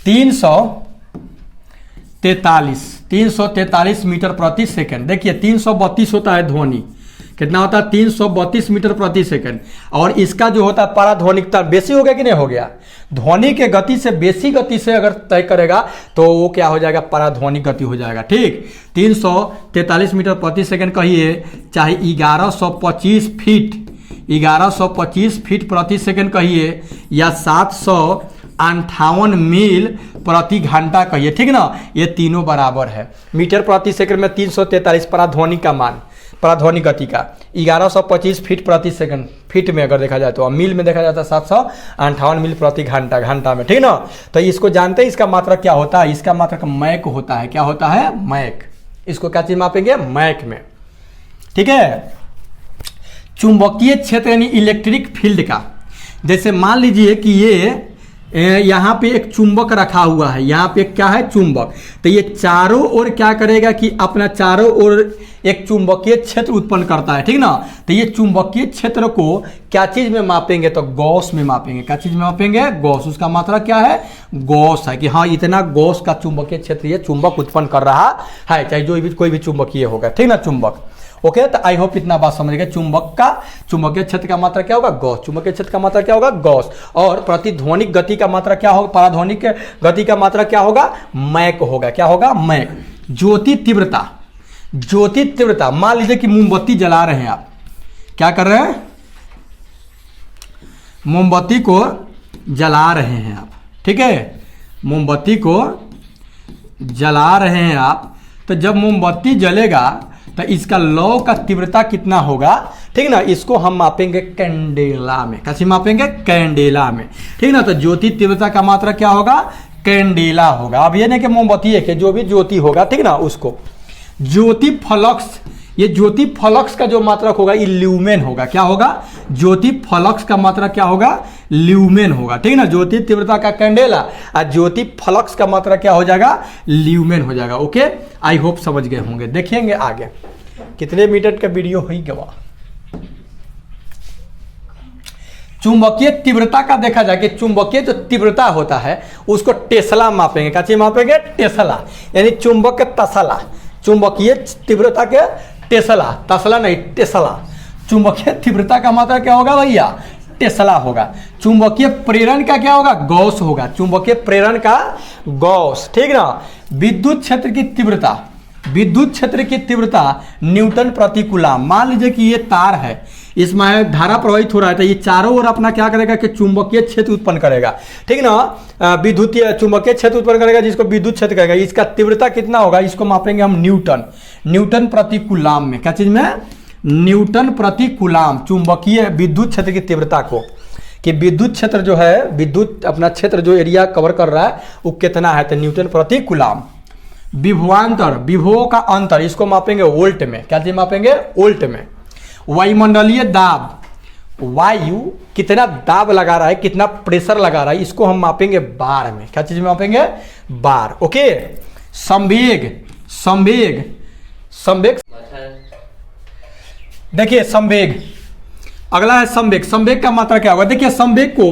343 मीटर प्रति सेकंड। देखिए 332 होता है ध्वनि, कितना होता है? 332 मीटर प्रति सेकंड। और इसका जो होता है पाराध्वनिकता बेसी हो गया कि नहीं हो गया? ध्वनि के गति से बेसी गति से अगर तय करेगा तो वो क्या हो जाएगा? पाराध्वनिक गति हो जाएगा, ठीक। 343 मीटर प्रति सेकंड कहिए, चाहे 1125 फीट प्रति सेकंड कहिए, या 758 मील प्रति घंटा कहिए, ठीक ना। ये तीनों बराबर है। मीटर प्रति सेकंड में 343 पाराध्वनिक का मान, पराध्वनिक गति का 1125 फीट प्रति सेकंड, फीट में अगर देखा जाए तो, मील में देखा जाता है 758 मील प्रति घंटा, घंटा में, ठीक ना। तो इसको जानते हैं इसका मात्रक क्या होता है, इसका मात्रक मैक होता है। क्या होता है? मैक। इसको क्या चीज मापेंगे? मैक में, ठीक है। चुंबकीय क्षेत्र यानी इलेक्ट्रिक फील्ड का, जैसे मान लीजिए कि ये यहाँ पे एक चुंबक रखा हुआ है, यहाँ पे क्या है? चुंबक। तो ये चारों ओर क्या करेगा कि अपना चारों ओर एक चुंबकीय क्षेत्र उत्पन्न करता है, ठीक ना। तो ये चुंबकीय क्षेत्र को क्या चीज में मापेंगे? तो गॉस में मापेंगे। क्या चीज में मापेंगे? गॉस। उसका मात्रा क्या है? गॉस है कि हाँ इतना गॉस का चुंबकीय क्षेत्र ये चुंबक उत्पन्न कर रहा है, चाहे जो भी कोई भी चुंबकीय होगा, ठीक ना, चुंबक। ओके, तो आई होप इतना बात समझ गए। चुंबकीय क्षेत्र का मात्रा क्या होगा? गॉस। चुंबकीय क्षेत्र का मात्रा क्या होगा? गॉस। और प्रतिध्वनिक गति का मात्रा क्या होगा? पराध्वनिक गति का मात्रा क्या होगा? मैक होगा। क्या होगा? मैक। ज्योति तीव्रता, ज्योति तीव्रता, मान लीजिए कि मोमबत्ती जला रहे हैं आप, क्या कर रहे हैं? मोमबत्ती को जला रहे हैं आप, ठीक है, मोमबत्ती को जला रहे हैं आप। तो जब मोमबत्ती जलेगा तो इसका लौ का तीव्रता कितना होगा, ठीक ना, इसको हम मापेंगे कैंडेला में। कैसे मापेंगे? कैंडेला में, ठीक ना। तो ज्योति तीव्रता का मात्रा क्या होगा? कैंडेला होगा। अब ये नहीं कि मोमबत्ती है कि जो भी ज्योति होगा, ठीक ना, उसको। ज्योति फ्लक्स, ये ज्योति फ्लक्स का जो मात्रक होगा ये ल्यूमेन होगा। क्या होगा? ज्योति फ्लक्स का मात्रा क्या होगा? ल्यूमेन होगा, ठीक ना। ज्योति तीव्रता का कैंडेला और ज्योति फ्लक्स का मात्रा क्या हो जाएगा? ल्यूमेन हो जाएगा। ओके, आई होप समझ गए होंगे। देखेंगे आगे कितने मिनट का वीडियो हुई गवा। चुंबकीय तीव्रता का देखा जाए कि चुंबकीय जो तीव्रता होता है उसको टेस्ला मापेंगे। क्या चीज मापेंगे? टेस्ला, यानी चुंबक के तसला। चुंबकीय तीव्रता के टेस्ला, तसला नहीं, टेस्ला। चुंबकीय तीव्रता का मात्रा क्या होगा भैया? टेस्ला होगा। चुंबकीय प्रेरण का क्या होगा? गॉस होगा। चुंबकीय प्रेरण का गॉस, ठीक ना। विद्युत क्षेत्र की तीव्रता, विद्युत क्षेत्र की तीव्रता न्यूटन प्रति कूलाम। मान लीजिए कि ये तार है, इसमें धारा प्रवाहित हो रहा है, तो ये चारों ओर अपना क्या करेगा कि चुंबकीय क्षेत्र उत्पन्न करेगा, ठीक ना। विद्युतीय चुंबकीय क्षेत्र उत्पन्न करेगा जिसको विद्युत क्षेत्र कहेगा। इसका तीव्रता कितना होगा? इसको मापेंगे हम न्यूटन, न्यूटन प्रति कूलाम में। क्या चीज में? न्यूटन प्रति कूलाम। चुंबकीय विद्युत क्षेत्र की तीव्रता को, कि विद्युत क्षेत्र जो है, विद्युत अपना क्षेत्र जो एरिया कवर कर रहा है वो कितना है, तो न्यूटन प्रति कूलाम। विभवांतर, विभवों का अंतर, इसको मापेंगे वोल्ट में। क्या चीज मापेंगे? वोल्ट में। वायुमंडलीय दाब, वायु कितना दाब लगा रहा है, कितना प्रेशर लगा रहा है, इसको हम मापेंगे बार में। क्या चीज में मापेंगे? बार। ओके। संवेग, संवेग, संवेग, देखिए संवेग, अगला है संवेग। संवेग का मात्रा क्या होगा? देखिए संवेग को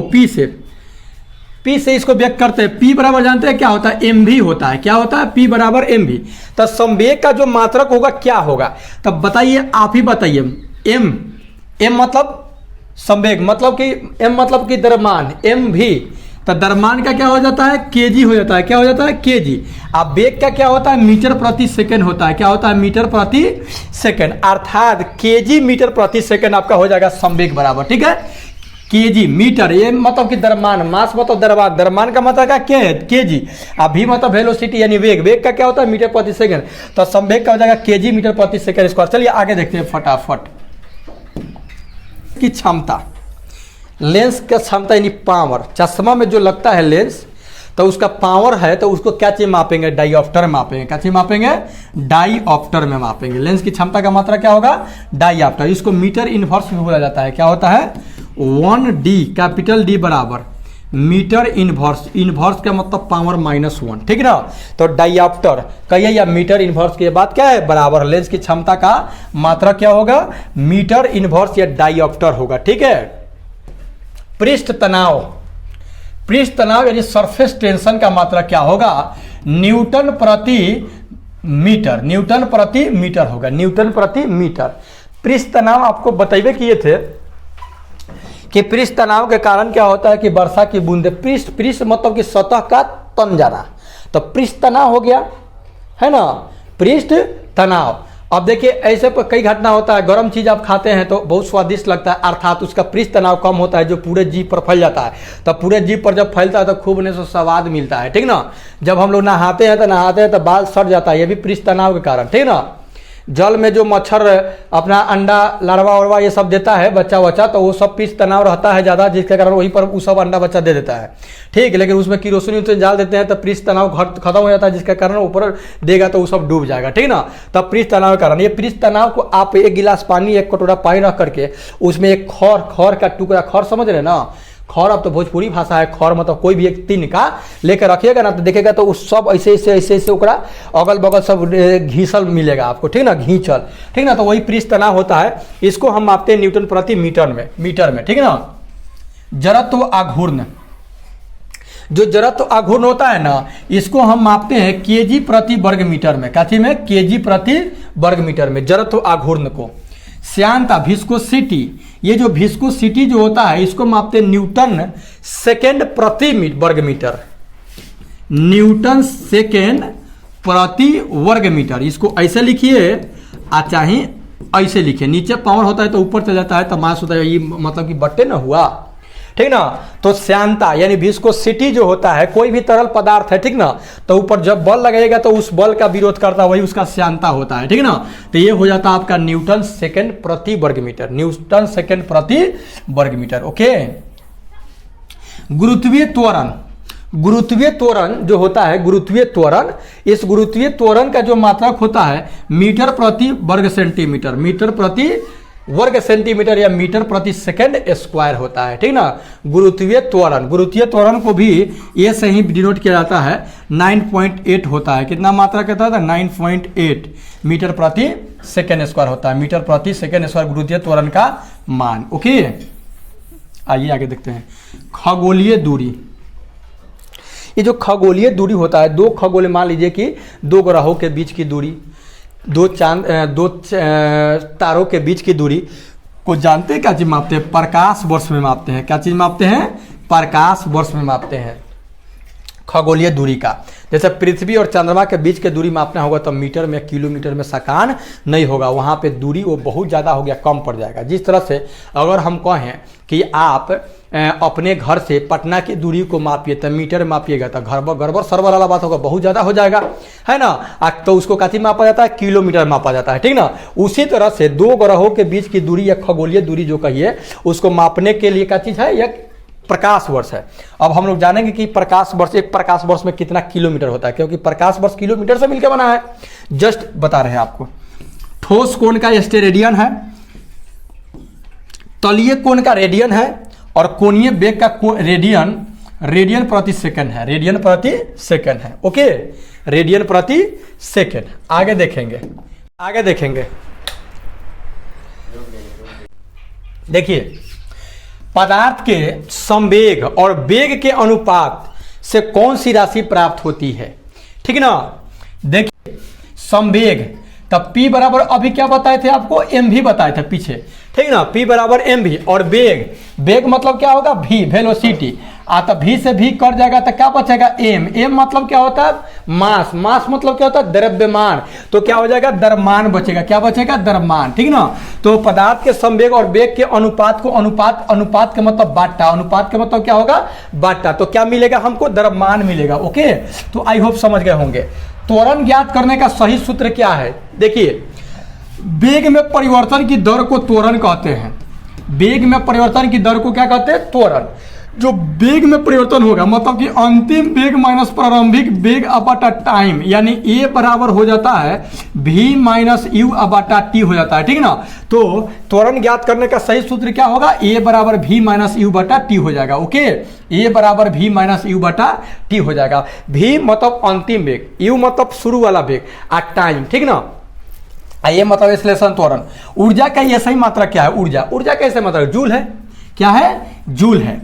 पी से इसको व्यक्त करते हैं। पी बराबर जानते हैं क्या होता है? एम भी होता है। क्या होता है? पी बराबर एम भी। तो संवेग का जो मात्रक होगा क्या होगा? तब बताइए, आप ही बताइए। एम मतलब संवेग, मतलब कि एम मतलब कि द्रव्यमान, एम भी। तो द्रव्यमान का क्या हो जाता है? केजी हो जाता है। क्या हो जाता है? केजी। अब वेग का क्या होता है? मीटर प्रति सेकंड होता है। क्या होता है? मीटर प्रति सेकंड, अर्थात केजी मीटर प्रति सेकंड आपका हो जाएगा संवेग बराबर, ठीक है। केजी मीटर, ये मतलब कि द्रव्यमान, मास मतलब द्रव्यमान, द्रव्यमान का मतलब क्या है? केजी। अभी मतलब वेलोसिटी यानी वेग, वेग का क्या होता है? मीटर प्रति सेकंड। तो संवेग का हो जाएगा केजी मीटर प्रति सेकंड स्क्वायर। चलिए आगे देखते हैं फटाफट। की क्षमता, लेंस का क्षमता यानी पावर, चश्मा में जो लगता है लेंस तो उसका पावर है, तो उसको क्या चीज मापेंगे? डाईऑप्टर मापेंगे। क्या चीज मापेंगे? डाईऑप्टर में मापेंगे। लेंस की क्षमता का मात्रा क्या होगा? डाईऑप्टर। इसको मीटर इनवर्स भी बोला जाता है। क्या होता है? 1D, कैपिटल डी बराबर मीटर इनवर्स। इनवर्स का मतलब पावर -1, ठीक ना। तो डाईऑप्टर कहिए या मीटर इनवर्स की बात क्या है? बराबर। लेंस की क्षमता का मात्रा क्या होगा? मीटर इनवर्स या डाईऑप्टर होगा, ठीक है। पृष्ठ तनाव, पृष्ठ तनाव यानी सरफेस टेंशन का मात्रा क्या होगा? न्यूटन प्रति मीटर, न्यूटन प्रति मीटर होगा, न्यूटन प्रति मीटर। पृष्ठ तनाव आपको बतैबे किए थे कि पृष्ठ तनाव के कारण क्या होता है कि वर्षा की बूंदे, पृष्ठ मतलब कि सतह का तन जाना, तो पृष्ठ तनाव हो गया, है ना, पृष्ठ तनाव। अब देखिए ऐसे पर कई घटना होता है, गर्म चीज आप खाते हैं तो बहुत स्वादिष्ट लगता है, अर्थात उसका पृष्ठ तनाव कम होता है जो पूरे जीभ पर फैल जाता है। तो पूरे जीभ पर जब फैलता है तो खूब उन्हें स्वाद मिलता है, ठीक ना। जब हम लोग नहाते हैं तो बाल सड़ जाता है, ये भी पृष्ठ तनाव के कारण, ठीक ना। जल में जो मच्छर अपना अंडा लार्वा वार्वा ये सब देता है बच्चा वच्चा, तो वो सब पीस तनाव रहता है ज़्यादा, जिसके कारण वहीं पर वो सब अंडा बच्चा दे देता है। ठीक है, लेकिन उसमें किरोसिन डाल देते हैं तो पीस तनाव खत्म हो जाता है, जिसके कारण ऊपर देगा तो वो सब डूब जाएगा। ठीक ना, तब पीस तनाव के कारण ये पीस तनाव को आप 1 गिलास पानी 1 कटोरा पानी रख करके उसमें एक खौर का टुकड़ा, खौर समझ रहे ना, खौर अब तो भोजपुरी भाषा है, खौर मतलब कोई भी एक तीन का लेकर रखिएगा ना, तो देखेगा तो उस सब ऐसे ओकरा अगल बगल सब घीसल मिलेगा आपको। ठीक ना, घींचल। ठीक ना, तो वही पृष्ठ तनाव होता है। इसको हम मापते हैं न्यूटन प्रति मीटर में। ठीक है ना। जड़त्व आघूर्ण, जो जड़त्व आघूर्ण होता है ना, इसको हम मापते हैं केजी प्रति वर्ग मीटर में। काची में? केजी प्रति वर्ग मीटर में जड़त्व आघूर्ण को। श्यानता विस्कोसिटी, ये जो विस्कोसिटी जो होता है इसको मापते हैं न्यूटन सेकेंड प्रति वर्ग मीटर। न्यूटन सेकेंड प्रति वर्ग मीटर, इसको ऐसे लिखिए चाहे ऐसे लिखिए। नीचे पावर होता है तो ऊपर चल जाता है तो मास होता है, ये मतलब कि बट्टे ना हुआ। ठीक ना, तो श्यानता यानी विस्कोसिटी जो होता है कोई भी तरल पदार्थ है, ठीक ना, तो ऊपर जब बल लगेगा तो उस बल का विरोध करता है, वही उसका श्यानता होता है। ठीक ना, तो ये हो जाता है आपका न्यूटन सेकेंड प्रति वर्ग मीटर। न्यूटन सेकेंड प्रति वर्ग मीटर। ओके। गुरुत्वीय त्वरण, गुरुत्वीय त्वरण जो होता है, गुरुत्वीय त्वरण, इस गुरुत्वीय त्वरण का जो मात्रक होता है मीटर प्रति वर्ग सेंटीमीटर, मीटर प्रति वर्ग सेंटीमीटर या मीटर प्रति सेकंड स्क्वायर होता है। ठीक ना, गुरुत्वीय त्वरण, गुरुत्वीय त्वरण को भी ये से ही डिनोट किया जाता है। 9.8 होता है। कितना मात्रा कहता है? 9.8 मीटर प्रति सेकंड स्क्वायर होता है। मीटर प्रति सेकंड स्क्वायर गुरुत्वीय त्वरण का मान। ओके, आइए आगे देखते हैं। खगोलीय दूरी, ये जो खगोलीय दूरी होता है, दो खगोल, मान लीजिए कि 2 ग्रहों के बीच की दूरी, दो तारों के बीच की दूरी को जानते हैं क्या चीज मापते हैं? प्रकाश वर्ष में मापते हैं। क्या चीज मापते हैं? प्रकाश वर्ष में मापते हैं खगोलीय दूरी का। जैसे पृथ्वी और चंद्रमा के बीच के दूरी मापना होगा तो मीटर में, किलोमीटर में साकान नहीं होगा, वहाँ पे दूरी वो बहुत ज़्यादा हो गया, कम पड़ जाएगा। जिस तरह से अगर हम कहें कि आप अपने घर से पटना की दूरी को मापिए तो मीटर में मापिएगा तो गड़बड़ सरबर वाला बात होगा, बहुत ज़्यादा हो जाएगा, है ना। तो उसको काफी मापा जाता है? किलोमीटर मापा जाता है। ठीक ना, उसी तरह से 2 ग्रहों के बीच की दूरी या खगोलीय दूरी जो कहिए उसको मापने के लिए क्या चीज़ है? एक प्रकाश वर्ष है। अब हम लोग जानेंगे कि प्रकाश वर्ष, एक प्रकाश वर्ष में कितना किलोमीटर होता है, क्योंकि प्रकाश वर्ष किलोमीटर से मिलकर बना है। जस्ट बता रहे हैं आपको। ठोस कोण का स्टेरेडियन है, तलीय कोण का रेडियन है, और कोणीय वेग का रेडियन प्रति सेकंड है। रेडियन प्रति सेकंड है। ओके, रेडियन प्रति सेकंड। आगे देखेंगे। देखिए, पदार्थ के संवेग और वेग के अनुपात से कौन सी राशि प्राप्त होती है? ठीक ना, देखिए संवेग, तब P बराबर अभी क्या बताए थे आपको? mv बताए थे पीछे। ठीक ना, P बराबर mv, और वेग मतलब क्या होगा? v, velocity. तो v से v कट जाएगा तो क्या बचेगा? m मतलब क्या होता है? मास मतलब क्या होता है? द्रव्यमान। तो क्या हो जाएगा? द्रव्यमान बचेगा। क्या बचेगा? द्रव्यमान। ठीक ना, तो पदार्थ के संवेग और वेग के अनुपात को, अनुपात के मतलब बाटा, अनुपात के मतलब क्या होगा? बाटा। तो क्या मिलेगा हमको? द्रव्यमान मिलेगा। ओके, तो आई होप समझ गए होंगे। त्वरण ज्ञात करने का सही सूत्र क्या है? देखिए, वेग में परिवर्तन की दर को त्वरण कहते हैं। वेग में परिवर्तन की दर को क्या कहते हैं? त्वरण। जो वेग में परिवर्तन होगा मतलब कि अंतिम वेग माइनस प्रारंभिक वेग अबाटा टाइम, यानी ए बराबर हो जाता है v माइनस यू अबाटा टी हो जाता है। ठीक ना, तो त्वरण ज्ञात करने का सही सूत्र क्या होगा? ए बराबर v माइनस यू बटा टी हो जाएगा। ओके, ए बराबर v माइनस यू बटा टी हो जाएगा। v मतलब अंतिम वेग, यू मतलब शुरू वाला वेग, आ टाइम। ठीक ना, ये मतलब विश्लेषण त्वरण। ऊर्जा का ये सही मात्रा क्या है? ऊर्जा कैसे मात्रा? जूल है। क्या है? जूल है।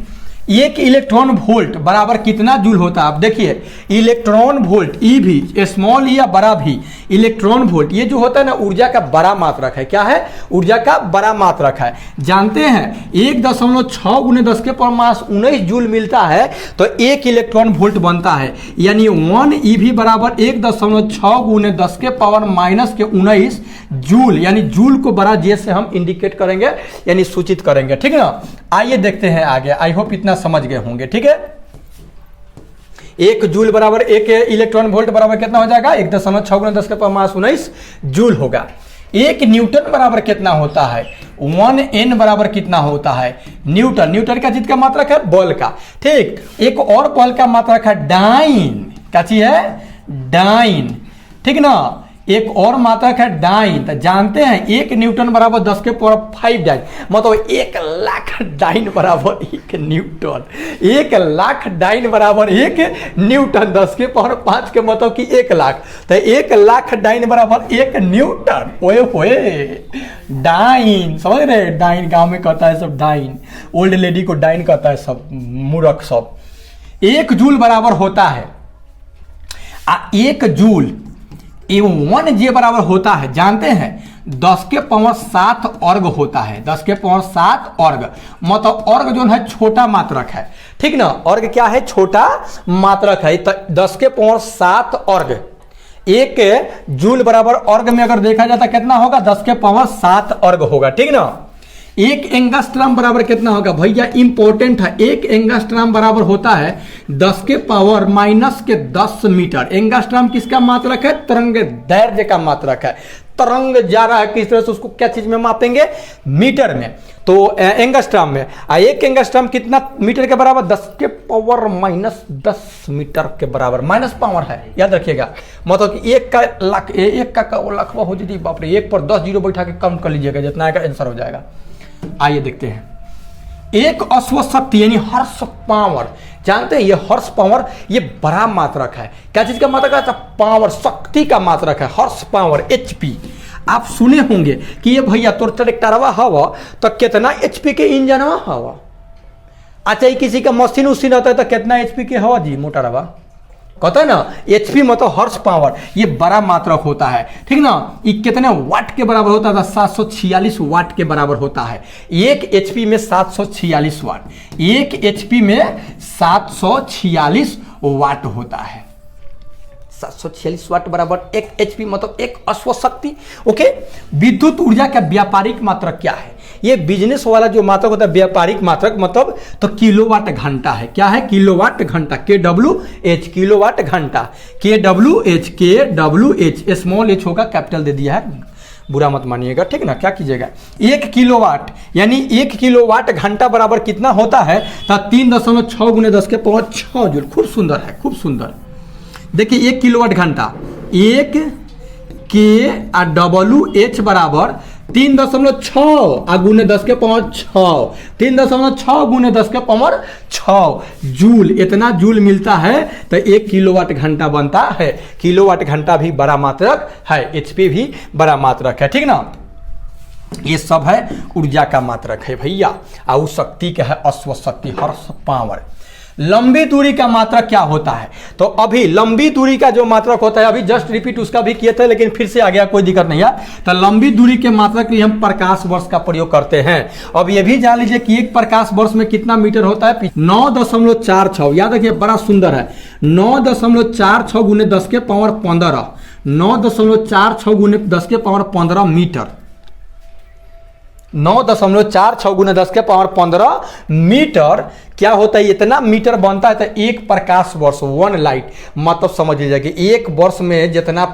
1 इलेक्ट्रॉन वोल्ट बराबर कितना जूल होता है? आप देखिए, इलेक्ट्रॉन वोल्ट, ई भी, स्मॉल ई या बड़ा भी, इलेक्ट्रॉन वोल्ट, ये जो होता है ना ऊर्जा का बड़ा मात्रक है। क्या है? ऊर्जा का बड़ा मात्रक है। जानते हैं 1.6 × 10⁻19 जूल मिलता है तो 1 इलेक्ट्रॉन वोल्ट बनता है, यानी 1 EV बराबर 1.6 × 10⁻⁻19 जूल, यानी जूल को बड़ा जे से हम इंडिकेट करेंगे, यानी सूचित करेंगे। ठीक है ना, आइए देखते हैं आगे। आई होप इतना समझ गए होंगे। ठीक है, 1 जूल बराबर 1 इलेक्ट्रॉन वोल्ट बराबर कितना हो जाएगा? 1.6 × 10⁻19 जूल होगा। एक न्यूटन बराबर कितना होता है, 1 n बराबर कितना होता है, न्यूटन। न्यूटन का चीज का मात्रक है, बल का। ठीक, एक और बल का मात्रक है डाइन। क्या चीज है, डाइन। ठीक ना, एक और मात्रक है डाइन। तो जानते हैं 1 न्यूटन बराबर 10 के पावर 5 डाइन, मतलब 1 लाख डाइन बराबर 1 न्यूटन। 1 लाख डाइन बराबर 1 न्यूटन, 10 के पावर 5 के मतलब कि 1 लाख। तो 1 लाख डाइन बराबर 1 न्यूटन। ओए होए, डाइन, समझ रहे, डाइन गांव में कहता है सब डाइन, ओल्ड लेडी को डाइन कहता है सब, मूर्ख सब। 1 जूल बराबर होता है 1 जूल 1 जे बराबर होता है, जानते हैं 10 के पावर 7 अर्ग होता है। 10 के पावर 7 अर्ग, मतलब अर्ग जो है छोटा मात्रक है। ठीक ना, अर्ग क्या है, छोटा मात्रक है। तो 10 के पावर 7 अर्ग, 1 जूल बराबर अर्ग में अगर देखा जाता कितना होगा, 10 के पावर 7 अर्ग होगा। ठीक ना, 1 एंगस्ट्रॉम बराबर कितना होगा भैया, इंपॉर्टेंट है। 1 एंगस्ट्रॉम बराबर होता है 10 के पावर -10 मीटर। एंगस्ट्रॉम किसका मात्रक है, तरंग दैर्घ्य का मात्रक है। तरंग जा रहा है किस तरह से, उसको क्या चीज में मापेंगे, मीटर में। तो एंगस्ट्रॉम में 1 एंगस्ट्रॉम कितना मीटर के बराबर, 10 के पावर -10 मीटर के बराबर। माइनस पावर है, याद रखिएगा। मतलब कि 1 का लाख, 1 का लाखवा हो जाती, बाप रे, 1 पर 10 जीरो बैठा के काउंट कर लीजिएगा, जितना आएगा आंसर हो जाएगा। आइए देखते हैं। एक अश्व शक्ति यानी हॉर्स पावर, जानते हैं ये हॉर्स पावर, ये बड़ा मात्रक है। क्या चीज का मात्रक है, पावर, शक्ति का मात्रक है, हॉर्स पावर, एचपी। आप सुने होंगे कि ये भैया तोर ट्रैक्टरवा हवा तो कितना एचपी के इंजनवा हवा। अच्छा, ये किसी का मशीन उशीन होता है तो कितना एचपी के हवा जी, मोटरवा कहता है ना, एचपी मतलब हॉर्स पावर, ये बड़ा मात्रक होता है। ठीक ना, ये कितने वाट के बराबर होता था, 746 वाट के बराबर होता है। 1 एचपी में 746 वाट, 1 एचपी में 746 वाट होता है। 746 वाट बराबर 1 एचपी, मतलब 1 अश्व शक्ति। ओके, विद्युत ऊर्जा का व्यापारिक मात्रक क्या है, ये बिजनेस वाला जो मात्रक होता है व्यापारिक मात्रक, मतलब तो किलोवाट घंटा है। क्या है, किलोवाट घंटा, KWH, किलोवाट घंटा, KWH, स्मॉल h होगा, कैपिटल दे दिया है, बुरा मत मानिएगा। ठीक ना, क्या कीजिएगा, 1 किलोवाट यानी 1 किलोवाट घंटा बराबर कितना होता है, तो 3.6 × 10 के पावर 6 जूल। खूब सुंदर है, खूब सुंदर। देखिए 1 किलोवाट घंटा, 1 KWH बराबर 3.6 × 10 के पावर 6, 3.6 × 10 के पावर 6 जूल। इतना जूल मिलता है तो 1 किलोवाट घंटा बनता है। किलोवाट घंटा भी बड़ा मात्रक है, एचपी भी बड़ा मात्रक है। ठीक ना, ये सब है ऊर्जा का मात्रक है भैया। और शक्ति का है अश्व शक्ति, हॉर्स पावर। लंबी दूरी का मात्रक क्या होता है, तो अभी लंबी दूरी का जो मात्रक होता है, अभी जस्ट रिपीट उसका भी किए थे लेकिन फिर से आ गया, कोई दिक्कत नहीं है। तो लंबी दूरी के मात्रक के लिए हम प्रकाश वर्ष का प्रयोग करते हैं। अब ये भी जान लीजिए कि एक प्रकाश वर्ष में कितना मीटर होता है, 9.46। याद रखिए, बड़ा सुंदर है, 9.46 × 10 के पावर 15, 9.46 × 10 के पावर 15 मीटर, 9.46 × 10 के पावर 15 मीटर क्या होता है, इतना मीटर बनता है। तो 1 प्रकाश वर्ष, 1 लाइट, मतलब समझ लीजिए कि 1 वर्ष में जितना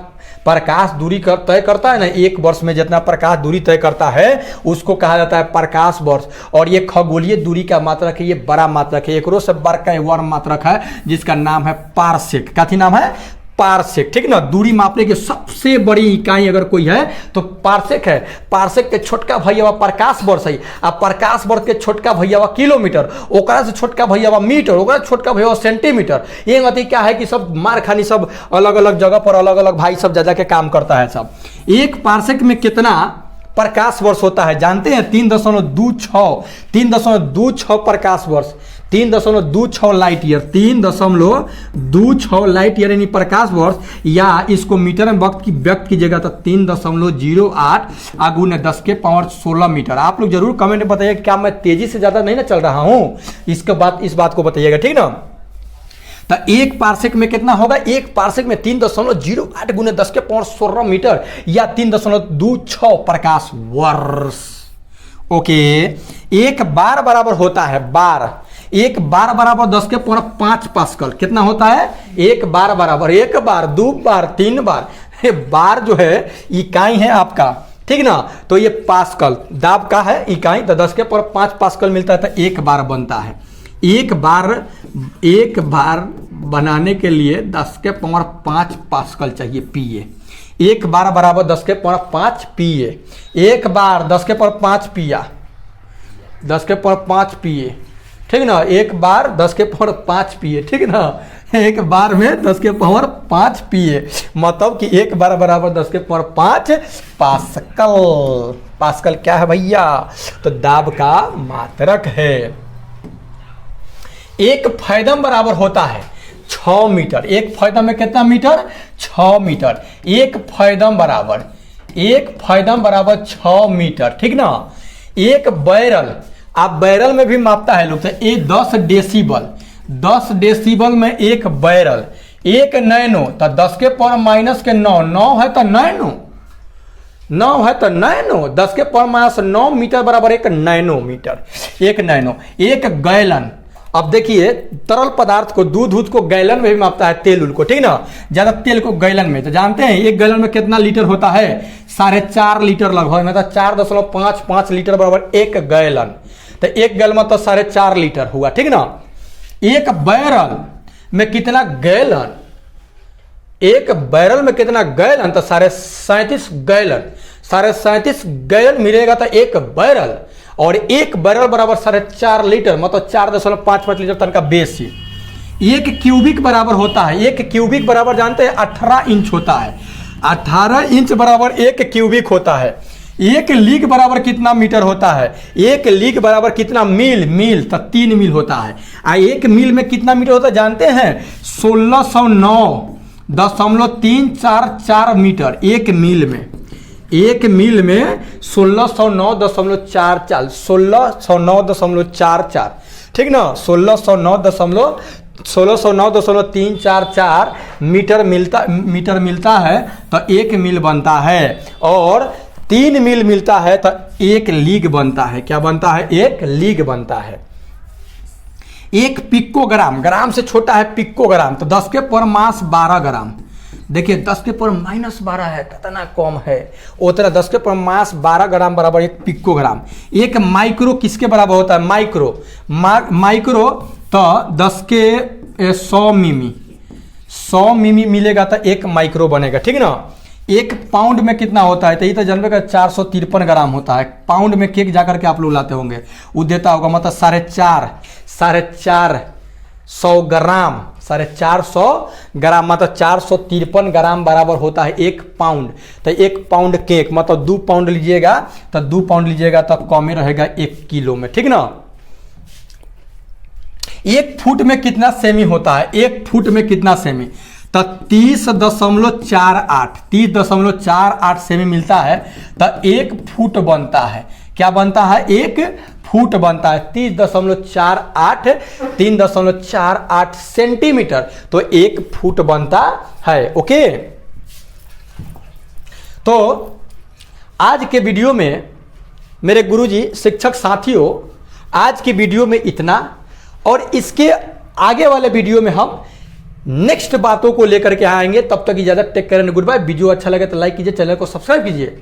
प्रकाश दूरी तय करता है ना, 1 वर्ष में जितना प्रकाश दूरी तय करता है उसको कहा जाता है प्रकाश वर्ष। और ये खगोलीय दूरी का मात्रक है, ये बड़ा मात्रक है, एक से बड़ा एक और मात्रक है जिसका नाम है पारसेक। क्या नाम है, पारसेक। ठीक ना, दूरी मापने की सबसे बड़ी इकाई अगर कोई है तो पारसेक है। पारसेक के छोटका भैया प्रकाश वर्ष है, आ प्रकाश वर्ष के छोटका भैया किलोमीटर, ओकरा से छोटका भैया मीटर, ओकरा छोटका भैया सेंटीमीटर। ये मतलब क्या है कि सब मार खानी, सब अलग अलग जगह पर अलग अलग भाई सब जा के काम करता है सब। 1 पारसेक में कितना प्रकाश वर्ष होता है जानते हैं, 3.26 प्रकाश वर्ष, 3.26 लाइट ईयर, 3.26 लाइट ईयर यानी प्रकाश वर्ष। या इसको मीटर में व्यक्त कीजिएगा तो 3.08 × 10 के पावर 16 मीटर। आप लोग जरूर कमेंट में बताइए क्या मैं तेजी से ज्यादा नहीं ना चल रहा हूं, इसके बाद इस बात को बताइएगा। ठीक ना, तो 1 पारसेक में कितना होगा, 1 पारसेक में 3.08 × 10 के पावर 16 मीटर या 3.26 प्रकाश वर्ष। ओके, 1 बार बराबर होता है बार, 1 बार बराबर 10 के पावर 5 पास्कल। कितना होता है, 1 बार बराबर 1 बार, 2 बार, 3 बार। बार जो है इकाई है आपका ठीक ना। तो ये पास्कल दाब का है इकाई, तो 10 के पावर 5 पास्कल मिलता है, तो 1 बार बनता है। एक बार बनाने के लिए 10 के पावर 5 पास्कल चाहिए पीए। 1 बार बराबर 10 के पावर 5 पीए। 1 बार 10 के पावर 5 पिया, 10 के पावर 5 पिए, ठीक ना। 1 बार 10 के पावर 5 पिए, ठीक ना। 1 बार में 10 के पावर 5 पिए, मतलब कि 1 बार बराबर 10 के पावर 5 पास्कल। पास्कल क्या है भैया? तो दाब का मात्रक है। एक फैदम बराबर होता है 6 मीटर। एक फैदम में कितना मीटर? 6 मीटर। एक फैदम बराबर 6 मीटर, ठीक ना। एक बैरल, आप बैरल में भी मापता है लोग, तो 10 डेसिबल, 10 डेसिबल में एक बैरल। एक नैनो, तो 10 के पावर माइनस के 9, 9 है तो नैनो, 9 है तो नैनो, 10 के पावर माइनस 9 मीटर बराबर 1 नैनोमीटर। 1 नैनो। एक गैलन, अब देखिए तरल पदार्थ को, दूध को गैलन में भी मापता है, तेल को, ठीक ना। ज्यादा तेल को गैलन में, तो जानते हैं 1 गैलन में कितना लीटर होता है? 4.5 लीटर लगभग, मतलब 4.55 लीटर बराबर 1 गैलन। तो 1 गैलन मतलब 4.5 लीटर हुआ, ठीक ना। एक बैरल में कितना गैलन? एक बैरल में कितना गैलन? तो 37.5 गैलन। 37.5 गैलन मिलेगा तो 1 बैरल, और 1 बैरल बराबर 4.5 लीटर, मतलब 4.55 लीटर तक का बेसी। 1 क्यूबिक बराबर होता है, 1 क्यूबिक बराबर जानते हैं 18 इंच होता है। 18 इंच बराबर 1 क्यूबिक होता है। 1 लीग बराबर कितना मीटर होता है? 1 लीग बराबर कितना मील? तो 3 मील होता है। 1 मील में कितना मीटर होता है जानते हैं? 1609.344 मीटर। 1 मील में, 1 मील में 1609.44, ठीक ना। 1609.344 मीटर मिलता है, तो 1 मील बनता है। और 3 मील मिलता है तो 1 लीग बनता है। क्या बनता है? 1 लीग बनता है। 1 पिकोग्राम, ग्राम से छोटा है पिकोग्राम, तो 10 के पावर मास 12 ग्राम। देखिए 10 के पावर माइनस 12 है, कितना कम है। उतना 10 के पावर मास 12 ग्राम बराबर 1 पिकोग्राम। 1 माइक्रो किसके बराबर होता है? माइक्रो तो 10 के 100 मिमी, 100 मिमी मिलेगा तो 1 माइक्रो बनेगा, ठीक ना। 1 पाउंड में कितना होता है? तो ये तो जानवे का 453 ग्राम होता है। पाउंड में केक जाकर के आप लोग लाते होंगे, वो देता होगा, मतलब 450 ग्राम, 450 ग्राम, मतलब 453 ग्राम बराबर होता है 1 पाउंड। तो 1 पाउंड केक मतलब 2 पाउंड लीजिएगा, तो 2 पाउंड लीजिएगा तो कम में रहेगा 1 किलो में, ठीक ना। 1 फुट में कितना सेमी होता है? 1 फुट में कितना सेमी? तो 30.48 सेमी मिलता है, तो 1 फुट बनता है। क्या बनता है? 1 फुट बनता है। 3.48 सेंटीमीटर, तो 1 फुट बनता है। ओके, तो आज के वीडियो में मेरे गुरुजी, शिक्षक साथियों, आज की वीडियो में इतना, और इसके आगे वाले वीडियो में हम नेक्स्ट बातों को लेकर के आएंगे। तब तक इजाजत, take care and goodbye. वीडियो अच्छा लगे तो लाइक कीजिए, चैनल को सब्सक्राइब कीजिए।